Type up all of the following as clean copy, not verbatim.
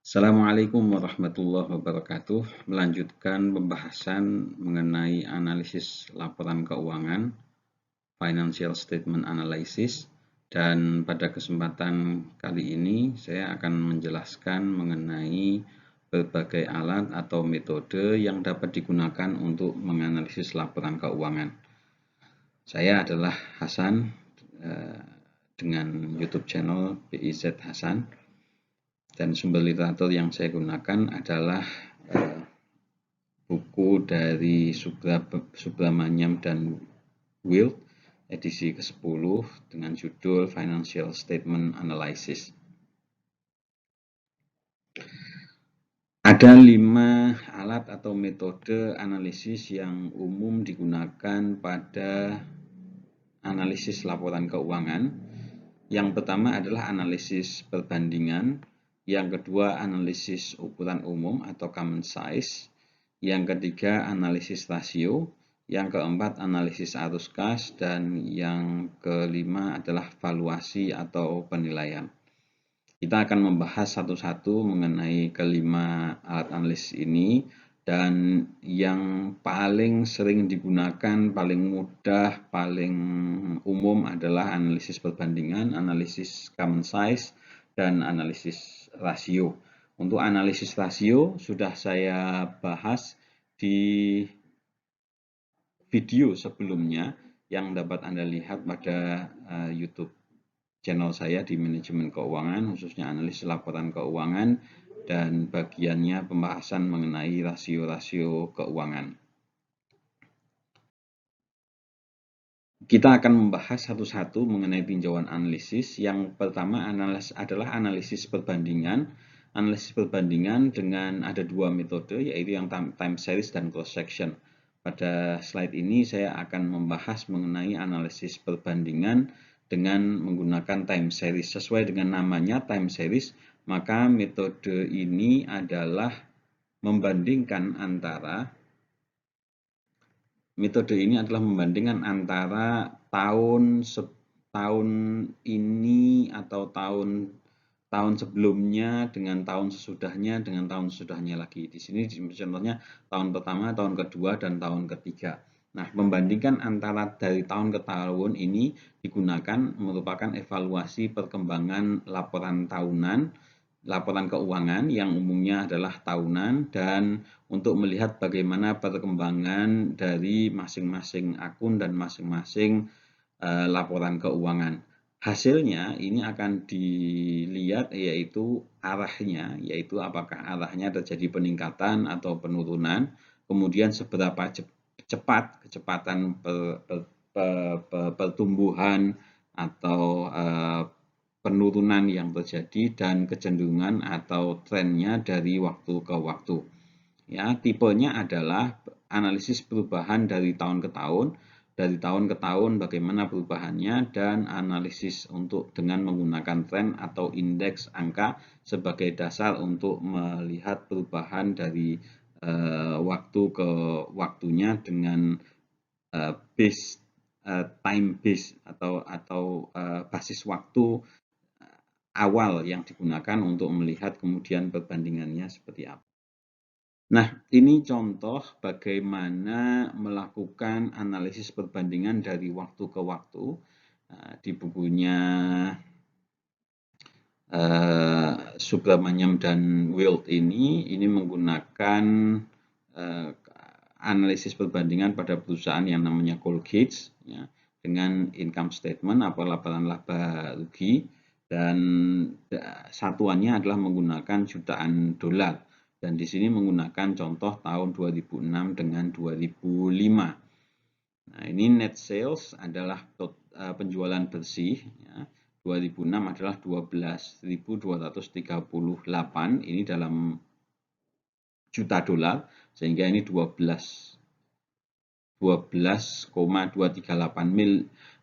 Assalamualaikum warahmatullahi wabarakatuh. Melanjutkan pembahasan mengenai analisis laporan keuangan, Financial Statement Analysis. Dan pada kesempatan kali ini saya akan menjelaskan mengenai berbagai alat atau metode yang dapat digunakan untuk menganalisis laporan keuangan. Saya adalah Hasan dengan YouTube channel BIZ Hasan. Dan sumber literatur yang saya gunakan adalah buku dari Subramaniam dan Wild, edisi ke-10 dengan judul Financial Statement Analysis. Ada 5 alat atau metode analisis yang umum digunakan pada analisis laporan keuangan. Yang pertama adalah analisis perbandingan. Yang kedua, analisis ukuran umum atau common size. Yang ketiga, analisis rasio. Yang keempat, analisis arus kas. Dan yang kelima adalah valuasi atau penilaian. Kita akan membahas satu-satu mengenai kelima alat analisis ini. Dan yang paling sering digunakan, paling mudah, paling umum adalah analisis perbandingan, analisis common size, dan analisis rasio. Untuk analisis rasio sudah saya bahas di video sebelumnya yang dapat Anda lihat pada YouTube channel saya di manajemen keuangan, khususnya analisis laporan keuangan dan bagiannya pembahasan mengenai rasio-rasio keuangan. Kita akan membahas satu-satu mengenai tinjauan analisis. Yang pertama adalah analisis perbandingan. Analisis perbandingan dengan ada 2 metode, yaitu yang time series dan cross section. Pada slide ini saya akan membahas mengenai analisis perbandingan dengan menggunakan time series. Sesuai dengan namanya time series, maka metode ini adalah membandingkan antara tahun ini atau tahun sebelumnya dengan tahun sesudahnya dengan tahun sesudahnya lagi. Di sini contohnya tahun pertama, tahun kedua, dan tahun ketiga. Nah, membandingkan antara dari tahun ke tahun ini digunakan merupakan evaluasi perkembangan laporan tahunan, laporan keuangan yang umumnya adalah tahunan, dan untuk melihat bagaimana perkembangan dari masing-masing akun dan masing-masing laporan keuangan. Hasilnya ini akan dilihat yaitu arahnya, yaitu apakah arahnya terjadi peningkatan atau penurunan, kemudian seberapa cepat kecepatan pertumbuhan atau penurunan yang terjadi dan kecenderungan atau trennya dari waktu ke waktu. Ya, tipenya adalah analisis perubahan dari tahun ke tahun. Dari tahun ke tahun bagaimana perubahannya, dan analisis untuk dengan menggunakan tren atau indeks angka sebagai dasar untuk melihat perubahan dari waktu ke waktunya dengan time base atau basis waktu awal yang digunakan untuk melihat kemudian perbandingannya seperti apa. Nah, ini contoh bagaimana melakukan analisis perbandingan dari waktu ke waktu. Di bukunya Subramaniam dan Wild ini menggunakan analisis perbandingan pada perusahaan yang namanya Colgate, ya, dengan income statement atau laporan laba rugi, dan satuannya adalah menggunakan jutaan dolar. Dan di sini menggunakan contoh tahun 2006 dengan 2005. Nah, ini net sales adalah penjualan bersih, ya. 2006 adalah 12.238, ini dalam juta dolar, sehingga ini 12,238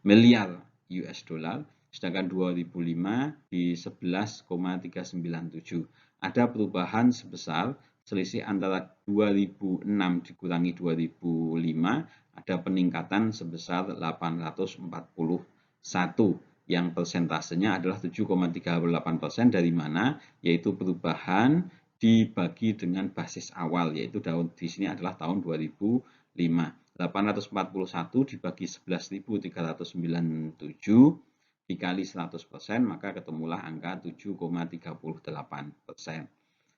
miliar US dollar, sedangkan 2005 di 11,397. Ada perubahan sebesar selisih antara 2006 dikurangi 2005, ada peningkatan sebesar 841. yang persentasenya adalah 7,38%, dari mana? Yaitu perubahan dibagi dengan basis awal, yaitu di sini adalah tahun 2005. 841 dibagi 11.397 dikali 100%, maka ketemulah angka 7,38%.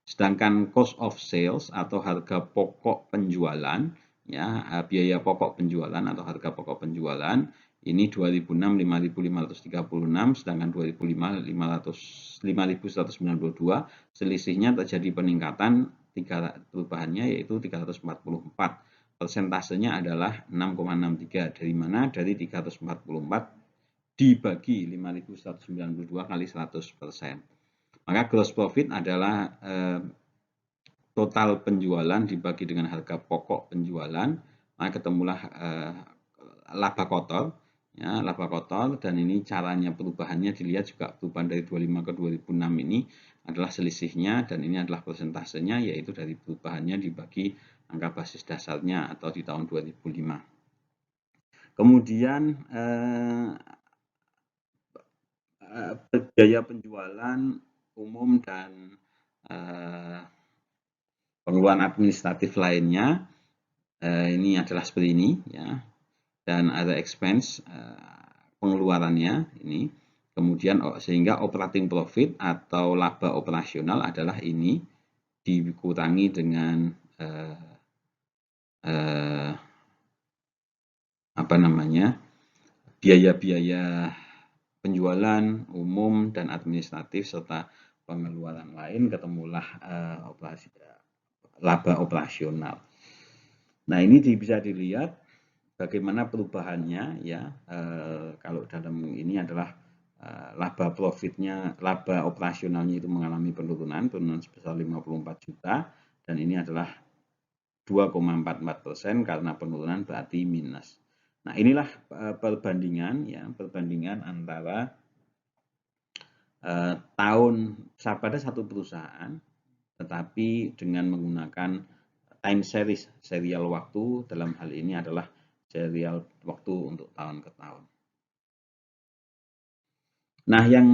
Sedangkan cost of sales atau harga pokok penjualan, ya, biaya pokok penjualan atau harga pokok penjualan ini 2006 5.536, sedangkan 2005 5.192. Selisihnya terjadi peningkatan, perubahannya yaitu 344. Persentasenya adalah 6,63. Dari mana? Dari 344 dibagi 5.192 kali 100%. Maka gross profit adalah total penjualan dibagi dengan harga pokok penjualan, maka ketemulah laba kotor. Ya, laba kotor, dan ini caranya perubahannya dilihat juga perubahan dari 25 ke 2006 ini adalah selisihnya, dan ini adalah persentasenya, yaitu dari perubahannya dibagi angka basis dasarnya atau di tahun 2005. Kemudian biaya penjualan umum dan pengeluaran administratif lainnya ini adalah seperti ini, ya. Dan ada expense pengeluarannya ini. Kemudian sehingga operating profit atau laba operasional adalah ini dikurangi dengan apa namanya, biaya-biaya penjualan umum dan administratif serta pengeluaran lain, ketemulah laba operasional. Nah, ini bisa dilihat bagaimana perubahannya, ya. Kalau dalam ini adalah laba profitnya, laba operasionalnya itu mengalami penurunan sebesar 54 juta, dan ini adalah 2,44% karena penurunan berarti minus. Nah, inilah perbandingan, ya, perbandingan antara tahun pada satu perusahaan, tetapi dengan menggunakan time series, serial waktu. Dalam hal ini adalah serial waktu untuk tahun ke tahun. Nah, yang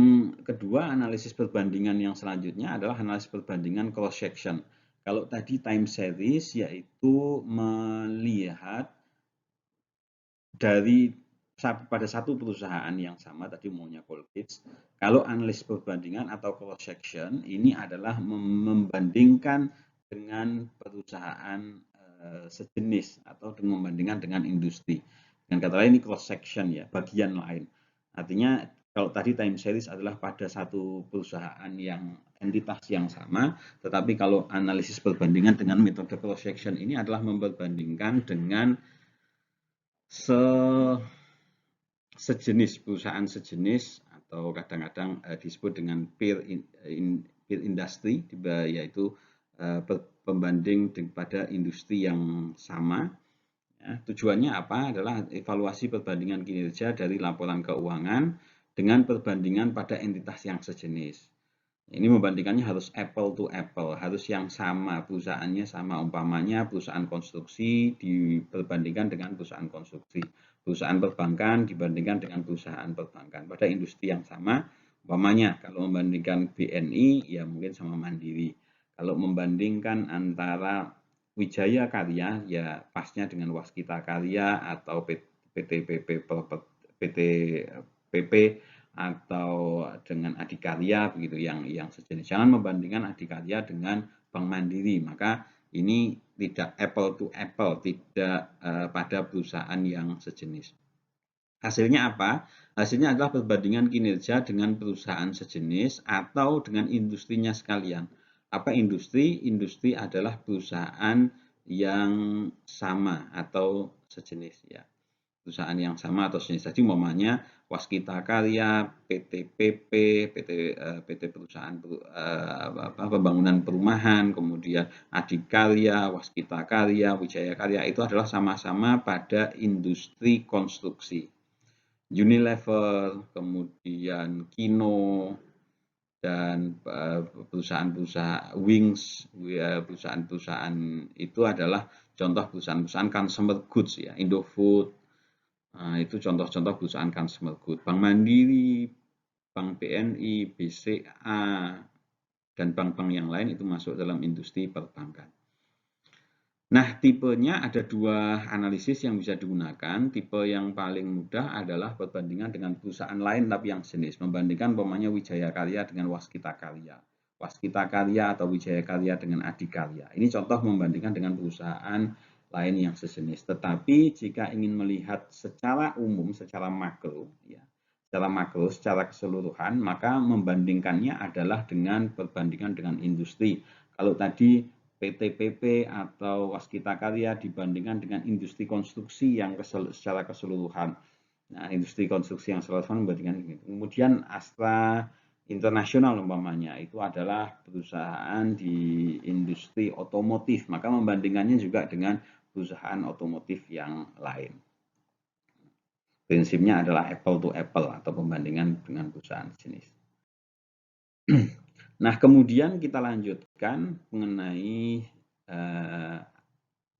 kedua, analisis perbandingan yang selanjutnya adalah analisis perbandingan cross section. Kalau tadi time series yaitu melihat dari pada satu perusahaan yang sama, tadi maunya Colgate. Kalau analisis perbandingan atau cross section ini adalah membandingkan dengan perusahaan sejenis atau membandingkan dengan industri. Dengan kata lain, ini cross section, ya, bagian lain. Artinya kalau tadi time series adalah pada satu perusahaan yang entitas yang sama, tetapi kalau analisis perbandingan dengan metode cross section ini adalah memperbandingkan dengan sejenis, perusahaan sejenis, atau kadang-kadang disebut dengan peer industry, yaitu pembanding pada industri yang sama. Ya, tujuannya apa? Adalah evaluasi perbandingan kinerja dari laporan keuangan dengan perbandingan pada entitas yang sejenis. Ini membandingkannya harus apple to apple, harus yang sama, perusahaannya sama. Umpamanya perusahaan konstruksi diperbandingkan dengan perusahaan konstruksi, perusahaan perbankan dibandingkan dengan perusahaan perbankan pada industri yang sama. Umpamanya kalau membandingkan BNI, ya mungkin sama Mandiri. Kalau membandingkan antara Wijaya Karya, ya pasnya dengan Waskita Karya atau PT PP atau dengan Adikarya, begitu, yang sejenis. Jangan membandingkan Adikarya dengan Bank Mandiri, maka ini tidak apple to apple, tidak pada perusahaan yang sejenis. Hasilnya apa? Hasilnya adalah perbandingan kinerja dengan perusahaan sejenis atau dengan industrinya sekalian. Apa industri? Industri adalah perusahaan yang sama atau sejenis, ya. Perusahaan yang sama atau sejenis. Tadi umpamanya Waskita Karya, PT PP, PT perusahaan pembangunan perumahan, kemudian Adikarya, Waskita Karya, Wijaya Karya, itu adalah sama-sama pada industri konstruksi. Unilever, kemudian Kino, dan perusahaan-perusahaan Wings, perusahaan-perusahaan itu adalah contoh perusahaan-perusahaan consumer goods, ya, Indofood, Nah, itu contoh-contoh perusahaan consumer good. Bank Mandiri, Bank BNI, BCA, dan bank-bank yang lain itu masuk dalam industri perbankan. Nah, tipenya ada dua analisis yang bisa digunakan. Tipe yang paling mudah adalah perbandingan dengan perusahaan lain tapi yang sejenis. Membandingkan umpamanya Wijaya Karya dengan Waskita Karya. Waskita Karya atau Wijaya Karya dengan Adikarya. Ini contoh membandingkan dengan perusahaan lain yang sejenis. Tetapi jika ingin melihat secara umum, secara makro, ya, secara keseluruhan, maka membandingkannya adalah dengan perbandingan dengan industri. Kalau tadi PT-PP atau Waskita Karya dibandingkan dengan industri konstruksi yang secara keseluruhan. Nah, industri konstruksi yang keseluruhan membandingkan ini. Kemudian Astra Internasional umpamanya itu adalah perusahaan di industri otomotif, maka membandingkannya juga dengan perusahaan otomotif yang lain. Prinsipnya adalah apple to apple atau pembandingan dengan perusahaan jenis. Nah, kemudian kita lanjutkan mengenai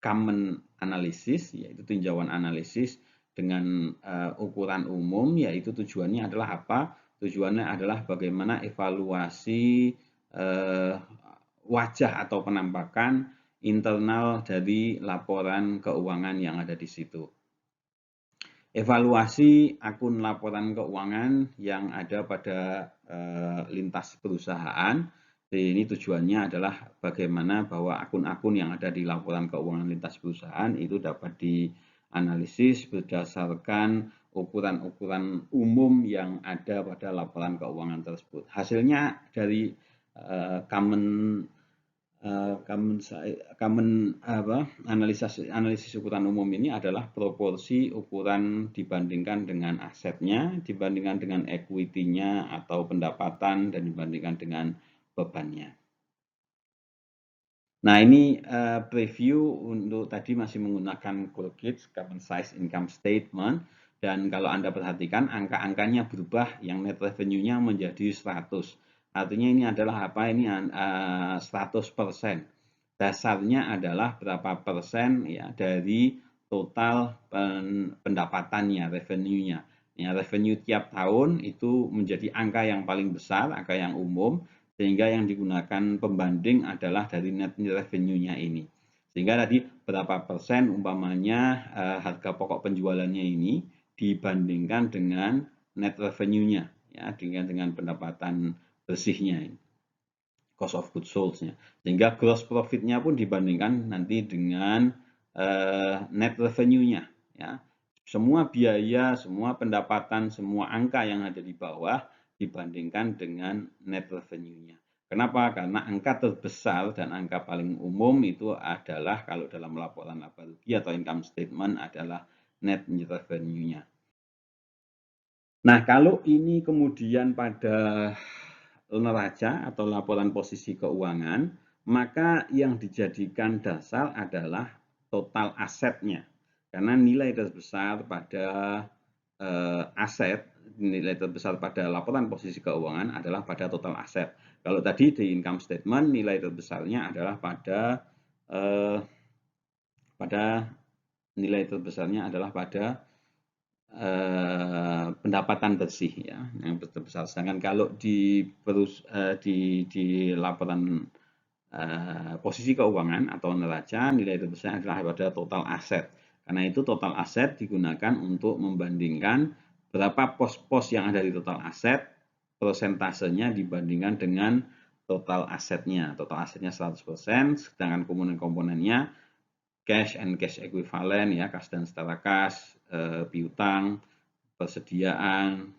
common analysis, yaitu tinjauan analisis dengan ukuran umum, yaitu tujuannya adalah apa? Tujuannya adalah bagaimana evaluasi wajah atau penampakan internal dari laporan keuangan yang ada di situ. Evaluasi akun laporan keuangan yang ada pada lintas perusahaan. Ini tujuannya adalah bagaimana bahwa akun-akun yang ada di laporan keuangan lintas perusahaan itu dapat dianalisis berdasarkan ukuran-ukuran umum yang ada pada laporan keuangan tersebut. Hasilnya dari common analisis ukuran umum ini adalah proporsi ukuran dibandingkan dengan asetnya, dibandingkan dengan equity-nya atau pendapatan, dan dibandingkan dengan bebannya. Nah, ini preview untuk tadi masih menggunakan Colgate Common Size Income Statement, dan kalau Anda perhatikan angka-angkanya berubah, yang net revenue-nya menjadi 100. Artinya ini adalah apa? Ini 100%. Dasarnya adalah berapa persen ya dari total pendapatannya, revenue-nya. Ya, revenue tiap tahun itu menjadi angka yang paling besar, angka yang umum, sehingga yang digunakan pembanding adalah dari net revenue-nya ini. Sehingga tadi berapa persen umpamanya harga pokok penjualannya ini dibandingkan dengan net revenue-nya, ya, dengan pendapatan bersihnya ini, cost of goods sold-nya. Sehingga gross profit-nya pun dibandingkan nanti dengan net revenue-nya, ya. Semua biaya, semua pendapatan, semua angka yang ada di bawah dibandingkan dengan net revenue-nya. Kenapa? Karena angka terbesar dan angka paling umum itu adalah kalau dalam laporan laba rugi atau income statement adalah net revenue-nya. Nah, kalau ini kemudian pada neraca atau laporan posisi keuangan, maka yang dijadikan dasar adalah total asetnya. Karena nilai terbesar pada aset, nilai terbesar pada laporan posisi keuangan adalah pada total aset. Kalau tadi di income statement, nilai terbesarnya adalah pada nilai terbesarnya adalah pada pendapatan bersih, ya, yang terbesar. Sedangkan kalau di laporan posisi keuangan atau neraca, nilai terbesar adalah pada total aset. Karena itu total aset digunakan untuk membandingkan berapa pos-pos yang ada di total aset, persentasenya dibandingkan dengan total asetnya. Total asetnya 100%, sedangkan komponen-komponennya cash and cash equivalent, ya, kas dan setara kas, piutang, persediaan,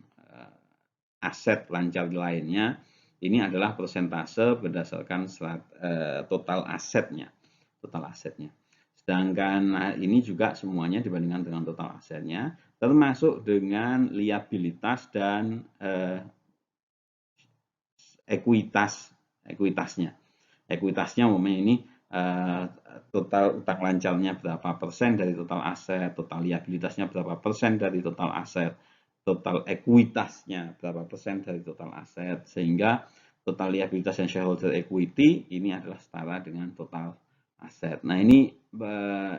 aset lancar lainnya, ini adalah persentase berdasarkan total asetnya. Sedangkan ini juga semuanya dibandingkan dengan total asetnya, termasuk dengan liabilitas dan ekuitasnya. Ekuitasnya umumnya ini total utang lancarnya berapa persen dari total aset, total liabilitasnya berapa persen dari total aset, total ekuitasnya berapa persen dari total aset, sehingga total liabilitas dan shareholder equity ini adalah setara dengan total aset. Nah, ini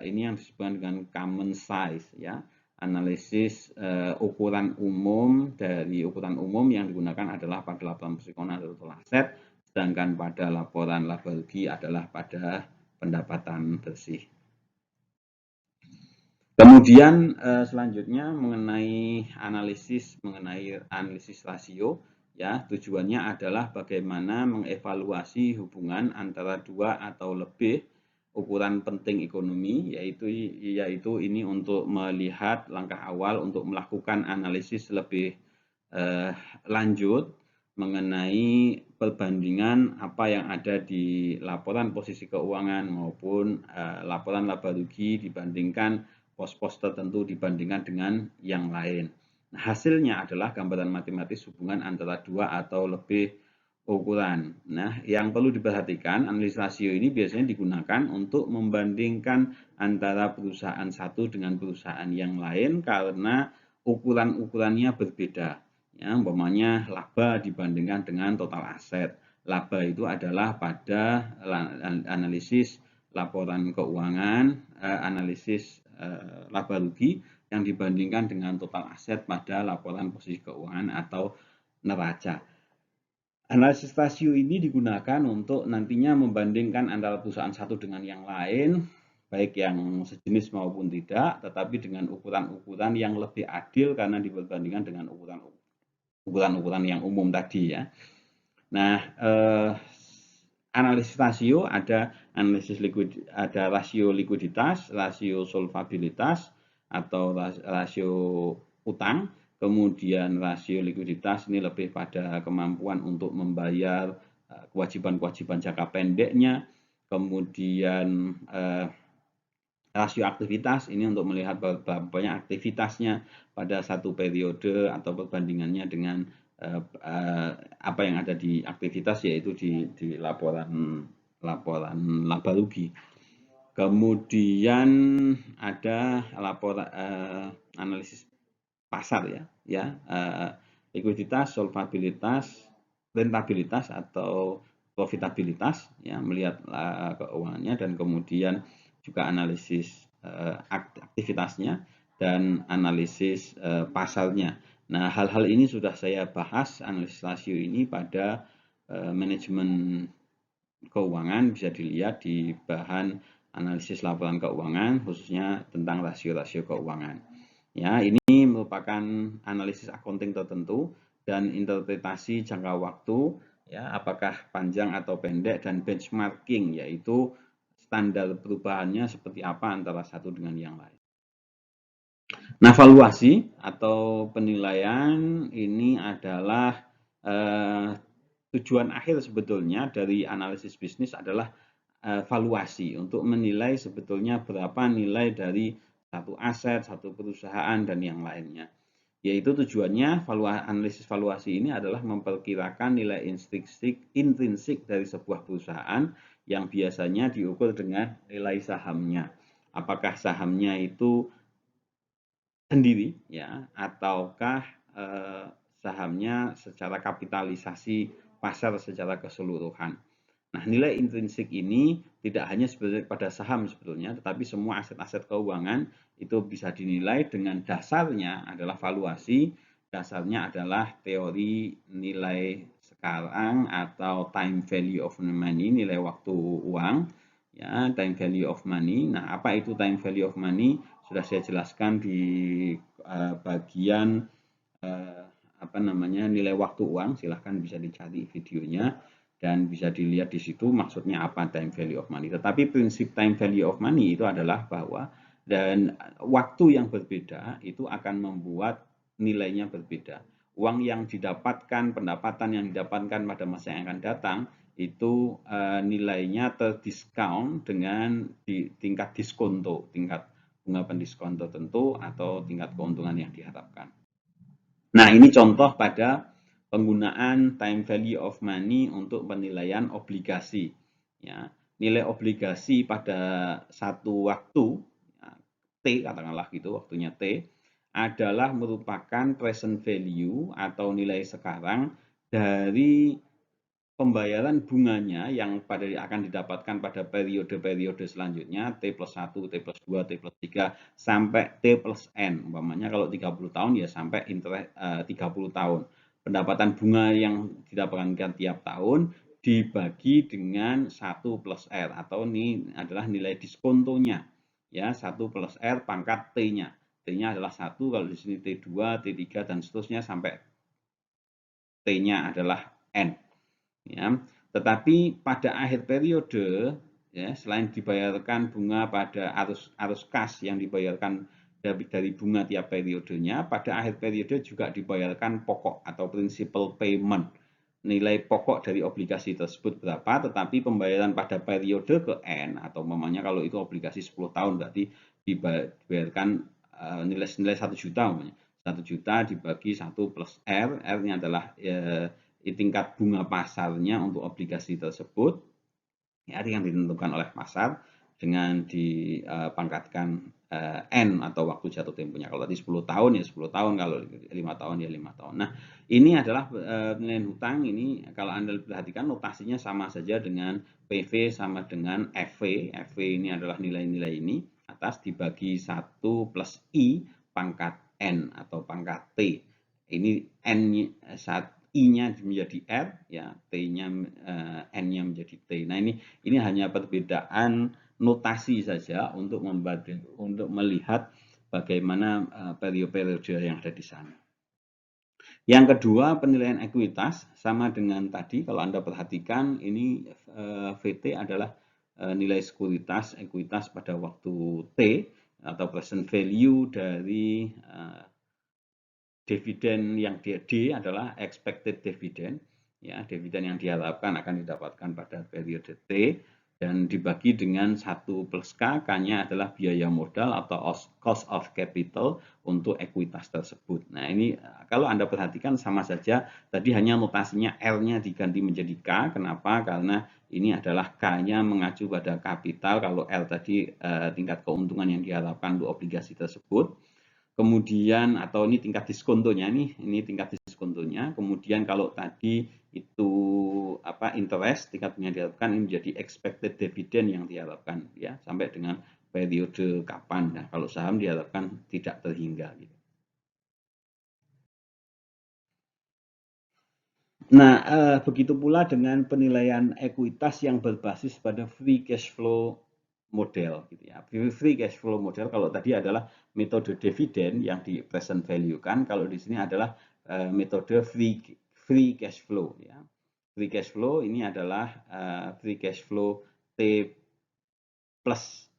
yang disebut dengan common size, ya. analisis ukuran umum. Dari ukuran umum yang digunakan adalah pada laporan persikonan atau total aset, sedangkan pada laporan laba rugi adalah pada pendapatan bersih. Kemudian selanjutnya mengenai analisis rasio, ya, tujuannya adalah bagaimana mengevaluasi hubungan antara dua atau lebih ukuran penting ekonomi, yaitu ini untuk melihat langkah awal untuk melakukan analisis lebih lanjut mengenai perbandingan apa yang ada di laporan posisi keuangan maupun laporan laba rugi dibandingkan pos-pos tertentu dibandingkan dengan yang lain. Nah, hasilnya adalah gambaran matematis hubungan antara dua atau lebih ukuran. Nah, yang perlu diperhatikan, analisis rasio ini biasanya digunakan untuk membandingkan antara perusahaan satu dengan perusahaan yang lain karena ukuran-ukurannya berbeda. Ya, umpamanya laba dibandingkan dengan total aset. Laba itu adalah pada analisis laporan keuangan, analisis laba rugi yang dibandingkan dengan total aset pada laporan posisi keuangan atau neraca. Analisis rasio ini digunakan untuk nantinya membandingkan antara perusahaan satu dengan yang lain, baik yang sejenis maupun tidak, tetapi dengan ukuran-ukuran yang lebih adil karena diperbandingkan dengan ukuran-ukuran yang umum tadi, ya. Nah, analisis rasio ada rasio likuiditas, rasio solvabilitas atau rasio utang, kemudian rasio likuiditas ini lebih pada kemampuan untuk membayar kewajiban-kewajiban jangka pendeknya, kemudian rasio aktivitas ini untuk melihat berapa banyak aktivitasnya pada satu periode atau perbandingannya dengan apa yang ada di aktivitas, yaitu di laporan laba rugi. Kemudian ada laporan analisis pasar, ya, likuiditas, solvabilitas, rentabilitas atau profitabilitas, ya, melihat keuangannya, dan kemudian juga analisis aktivitasnya dan analisis pasarnya. Nah, hal-hal ini sudah saya bahas analisis rasio ini pada manajemen keuangan, bisa dilihat di bahan analisis laporan keuangan khususnya tentang rasio-rasio keuangan. Ya, ini merupakan analisis accounting tertentu dan interpretasi jangka waktu, ya, apakah panjang atau pendek, dan benchmarking, yaitu standar perubahannya seperti apa antara satu dengan yang lain. Nah, valuasi atau penilaian ini adalah tujuan akhir sebetulnya dari analisis bisnis adalah valuasi untuk menilai sebetulnya berapa nilai dari satu aset, satu perusahaan, dan yang lainnya. Yaitu tujuannya analisis valuasi ini adalah memperkirakan nilai intrinsik dari sebuah perusahaan yang biasanya diukur dengan nilai sahamnya. Apakah sahamnya itu sendiri, ya, ataukah sahamnya secara kapitalisasi pasar secara keseluruhan. Nah, nilai intrinsik ini tidak hanya pada saham sebetulnya, tetapi semua aset-aset keuangan itu bisa dinilai dengan dasarnya adalah valuasi, dasarnya adalah teori nilai sekarang atau time value of money, nilai waktu uang, ya, time value of money. Nah, apa itu time value of money? Sudah saya jelaskan di bagian nilai waktu uang. Silahkan bisa dicari videonya dan bisa dilihat di situ maksudnya apa time value of money. Tetapi prinsip time value of money itu adalah bahwa dan waktu yang berbeda itu akan membuat nilainya berbeda. Uang yang didapatkan, pendapatan yang didapatkan pada masa yang akan datang itu nilainya terdiskon dengan tingkat diskonto, tingkat bunga pendiskon tertentu atau tingkat keuntungan yang diharapkan. Nah, ini contoh pada penggunaan time value of money untuk penilaian obligasi. Ya, nilai obligasi pada satu waktu, ya, T katakanlah gitu, waktunya T, adalah merupakan present value atau nilai sekarang dari pembayaran bunganya yang akan didapatkan pada periode-periode selanjutnya T plus 1, T plus 2, T plus 3 sampai T plus N. Umpamanya kalau 30 tahun ya sampai interest 30 tahun. Pendapatan bunga yang didapatkan tiap tahun dibagi dengan 1 plus R atau ini adalah nilai diskontonya. Ya, 1 plus R pangkat T-nya. T-nya adalah 1, kalau di sini T2, T3 dan seterusnya sampai T-nya adalah N. Ya, tetapi pada akhir periode ya, selain dibayarkan bunga pada arus kas yang dibayarkan dari bunga tiap periodenya, pada akhir periode juga dibayarkan pokok atau principal payment. Nilai pokok dari obligasi tersebut berapa, tetapi pembayaran pada periode ke N atau umpamanya kalau itu obligasi 10 tahun berarti dibayarkan nilai 1 juta umpamanya. 1 juta dibagi 1 plus R, R-nya adalah tingkat bunga pasarnya untuk obligasi tersebut ya, yang ditentukan oleh pasar dengan dipangkatkan N atau waktu jatuh temponya. Kalau tadi 10 tahun ya 10 tahun, kalau 5 tahun ya 5 tahun. Nah, ini adalah penilaian hutang. Ini kalau Anda perhatikan notasinya sama saja dengan PV sama dengan FV. FV ini adalah nilai-nilai ini atas dibagi 1 plus I pangkat N atau pangkat T. Ini N I-nya menjadi R, ya T-nya N-nya menjadi T. Nah, ini hanya perbedaan notasi saja untuk melihat bagaimana periode-periode yang ada di sana. Yang kedua, penilaian ekuitas sama dengan tadi. Kalau Anda perhatikan, ini VT adalah nilai sekuritas ekuitas pada waktu T atau present value dari dividen yang D adalah expected dividend, ya, dividen yang diharapkan akan didapatkan pada periode T dan dibagi dengan 1 plus K, K-nya adalah biaya modal atau cost of capital untuk ekuitas tersebut. Nah, ini kalau Anda perhatikan sama saja, tadi hanya notasinya R-nya diganti menjadi K. Kenapa? Karena ini adalah K-nya mengacu pada kapital, kalau R tadi tingkat keuntungan yang diharapkan untuk obligasi tersebut. Kemudian atau ini tingkat diskontonya ini tingkat diskontonya. Kemudian kalau tadi itu interest tingkatnya diharapkan, ini menjadi expected dividend yang diharapkan ya sampai dengan periode kapan. Nah, kalau saham diharapkan tidak terhingga gitu. Nah, begitu pula dengan penilaian ekuitas yang berbasis pada free cash flow model gitu ya. Free cash flow model kalau tadi adalah metode dividen yang di present value kan, kalau di sini adalah metode free cash flow ya. Free cash flow ini adalah free cash flow T plus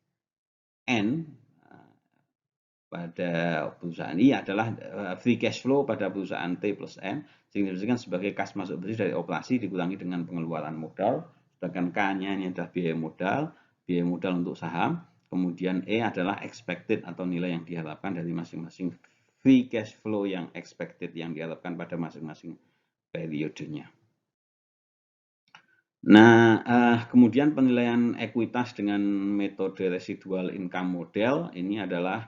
N pada perusahaan ini adalah free cash flow pada perusahaan T plus N, sehingga diberikan sebagai kas masuk bersih dari operasi dikurangi dengan pengeluaran modal, sedangkan K-nya ini adalah biaya modal untuk saham, kemudian E adalah expected atau nilai yang diharapkan dari masing-masing free cash flow yang expected yang diharapkan pada masing-masing periodenya. Nah, kemudian penilaian ekuitas dengan metode residual income model ini adalah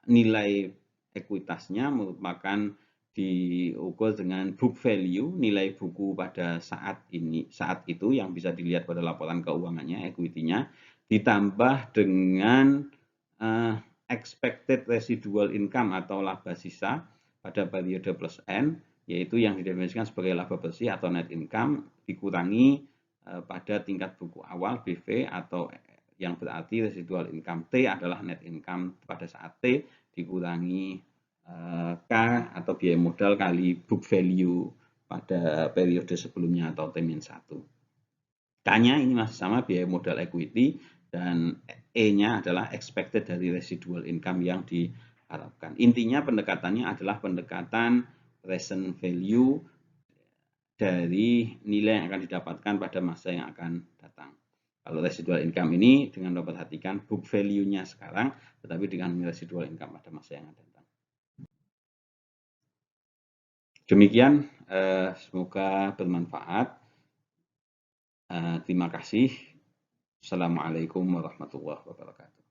nilai ekuitasnya merupakan diukur dengan book value, nilai buku pada saat itu yang bisa dilihat pada laporan keuangannya, equity-nya, ditambah dengan expected residual income atau laba sisa pada periode plus N, yaitu yang didefinisikan sebagai laba bersih atau net income dikurangi pada tingkat buku awal BV atau yang berarti residual income T adalah net income pada saat T dikurangi K atau biaya modal kali book value pada periode sebelumnya atau T-1. K-nya ini masih sama biaya modal equity dan E-nya adalah expected dari residual income yang diharapkan. Intinya pendekatannya adalah pendekatan present value dari nilai yang akan didapatkan pada masa yang akan datang. Kalau residual income ini dengan memperhatikan book value-nya sekarang, tetapi dengan residual income pada masa yang akan datang. Demikian, semoga bermanfaat. Terima kasih. Assalamualaikum warahmatullahi wabarakatuh.